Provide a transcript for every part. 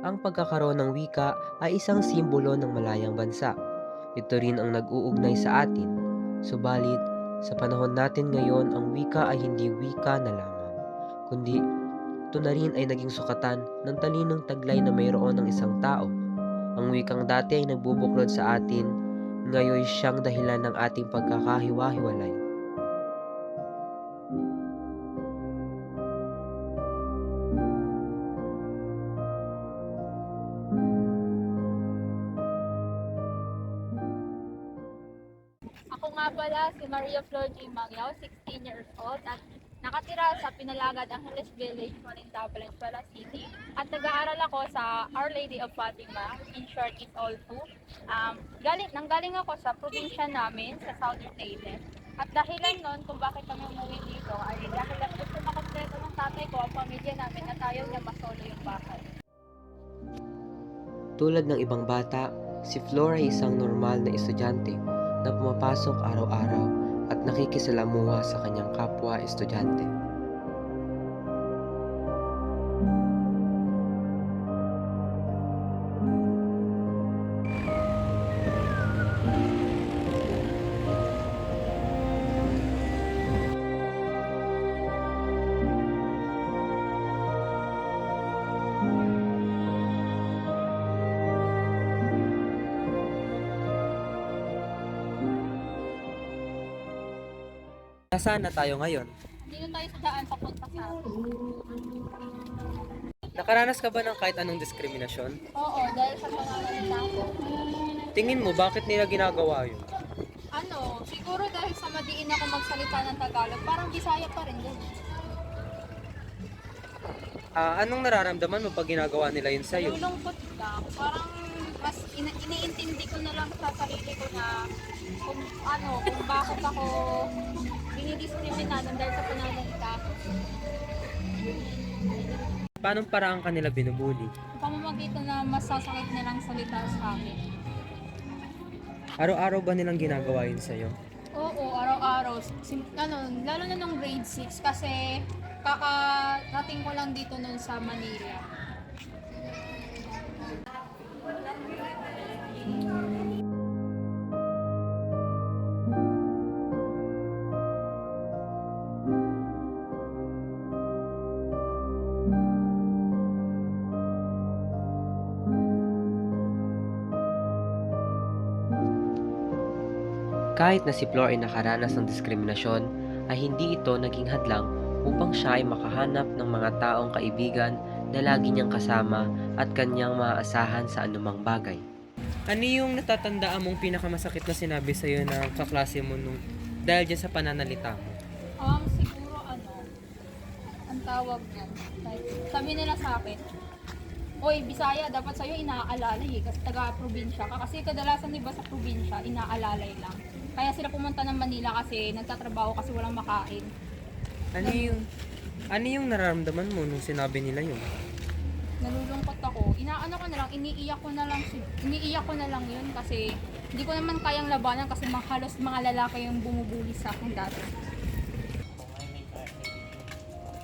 Ang pagkakaroon ng wika ay isang simbolo ng malayang bansa. Ito rin ang nag-uugnay sa atin. Subalit, sa panahon natin ngayon, ang wika ay hindi wika na lamang, kundi ito na rin ay naging sukatan ng talinong taglay na mayroon ng isang tao. Ang wikang dati ay nagbubuklod sa atin, ngayon siyang dahilan ng ating pagkakahiwa-hiwalay. Ako nga pala si Maria Flor G. Mangyao, 16 years old at nakatira sa Pinalagad Angeles Village, Maninta, Valenzuela City. At nag-aaral ako sa Our Lady of Fatima, in short is all two. Nanggaling ako sa probinsya namin sa Southern Leyte. At dahilan nun kung bakit kami umuwi dito ay dahil at gusto makompleto ng tatay ko ang pamilya namin at ayaw niya masolo yung bahay. Tulad ng ibang bata, si Flora ay isang normal na estudyante na pumapasok araw-araw at nakikisalamuha sa kanyang kapwa estudyante. Nasaan na tayo ngayon? Dito tayo sa daan papunta sa Nakaranas ka ba ng kahit anong diskriminasyon? Oo, dahil sa pananalita ko. Tingin mo bakit nila ginagawa yun? Siguro dahil sa madiin ako magsalita ng Tagalog, parang Bisaya pa rin din. Anong nararamdaman mo pag ginagawa nila yun sa'yo? Nalulungkot lang, parang mas iniintindi ko na lang sa sarili ko na kung bakit ako dinidiskriminan dahil sa pananalita ko. Paano paraan ka nila binubuli? Pamamagitan na masasakit nilang salita sa akin. Araw-araw ba nilang ginagawa yun sa'yo? Oo, araw-araw. Lalo na nung grade 6 kasi kakarating ko lang dito nun sa Manila. Kahit na si Flor ay nakaranas ng diskriminasyon, ay hindi ito naging hadlang upang siya ay makahanap ng mga taong kaibigan na lagi niyang kasama at kanyang maaasahan sa anumang bagay. Ano yung natatandaan mong pinakamasakit na sinabi sa'yo ng kaklase mo dahil dyan sa pananalita mo? Siguro ang tawag niyan. Like, sabi nila sa akin, Oy, Bisaya, dapat sa'yo inaalalay kasi taga-probinsya ka. Kasi kadalasan diba sa probinsya, inaalalay lang. Kaya sila pumunta ng Manila kasi nagtatrabaho kasi walang makain. Ano yung, ano yung nararamdaman mo nung sinabi nila yun? Nalulungkot ako. Iniiyak ko na lang yun kasi hindi ko naman kayang labanan kasi halos mga lalaki yung bumubuli sa akin dati.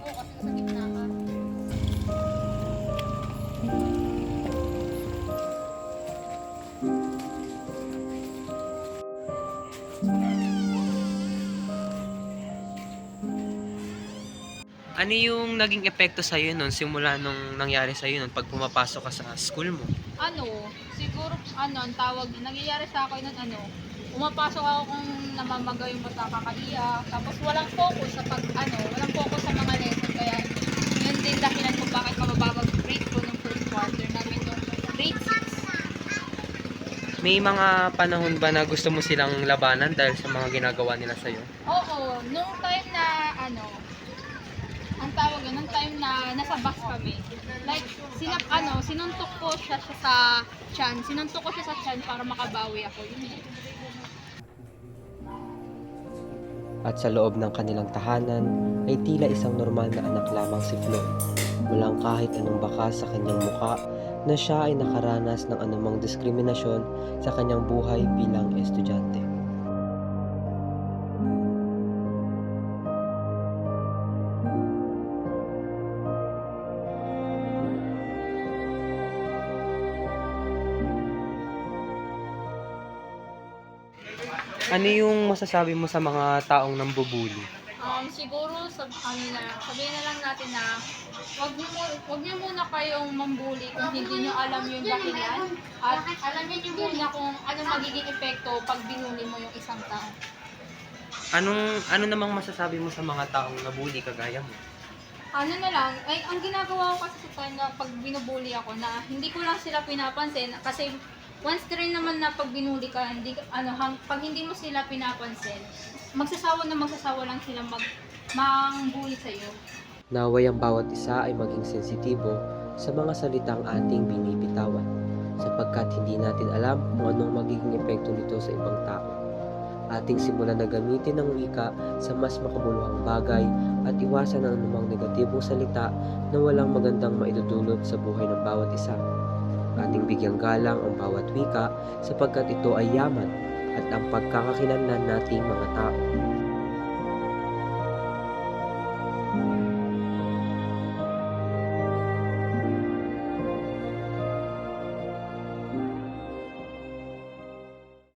Oo, kasi nasa gitna ka. Ano yung naging epekto sa'yo nun simula nung nangyari sa'yo nun pag pumapasok ka sa school mo? Siguro, ang tawag, nangyayari sa akin umapasok ako kung namamagay yung mata, kakaiyak, tapos walang focus walang focus sa mga lesson, kaya yun din dahilan kung bakit mabababa grade ko nung first quarter namin nung grade 6. May mga panahon ba na gusto mo silang labanan dahil sa mga ginagawa nila sa'yo? Oo, nung time na nung time na nasa bus kami. Like sinuntok ko siya sa tiyan para makabawi ako. Yun. At sa loob ng kanilang tahanan ay tila isang normal na anak lamang si Flo. Walang kahit anong bakas sa kanyang muka na siya ay nakaranas ng anumang diskriminasyon sa kanyang buhay bilang estudyante. Ano yung masasabi mo sa mga taong nambubuli? Siguro sabihin na lang natin na wag niyo muna kayong mambuli kung hindi niyo alam yung dahilan at alamin niyo muna kung ano magiging epekto pag binuli mo yung isang tao. Ano namang masasabi mo sa mga taong nabuli kagaya mo? Ano na lang, ay ang ginagawa ko kasi sa kanya pag binubuli ako na hindi ko lang sila pinapansin kasi once ka rin naman na pag binuli ka, pag hindi mo sila pinapansin, magsasawa lang sila mangbuli sa'yo. Naway ang bawat isa ay maging sensitibo sa mga salitang ating binibitawan sapagkat hindi natin alam kung anong magiging epekto nito sa ibang tao. Ating simulan na gamitin ang wika sa mas makabuluhang bagay at iwasan ang anumang negatibong salita na walang magandang maidudulot sa buhay ng bawat isa. Ating bigyang galang ang bawat wika sapagkat ito ay yaman at ang pagkakakilanlan nating mga tao.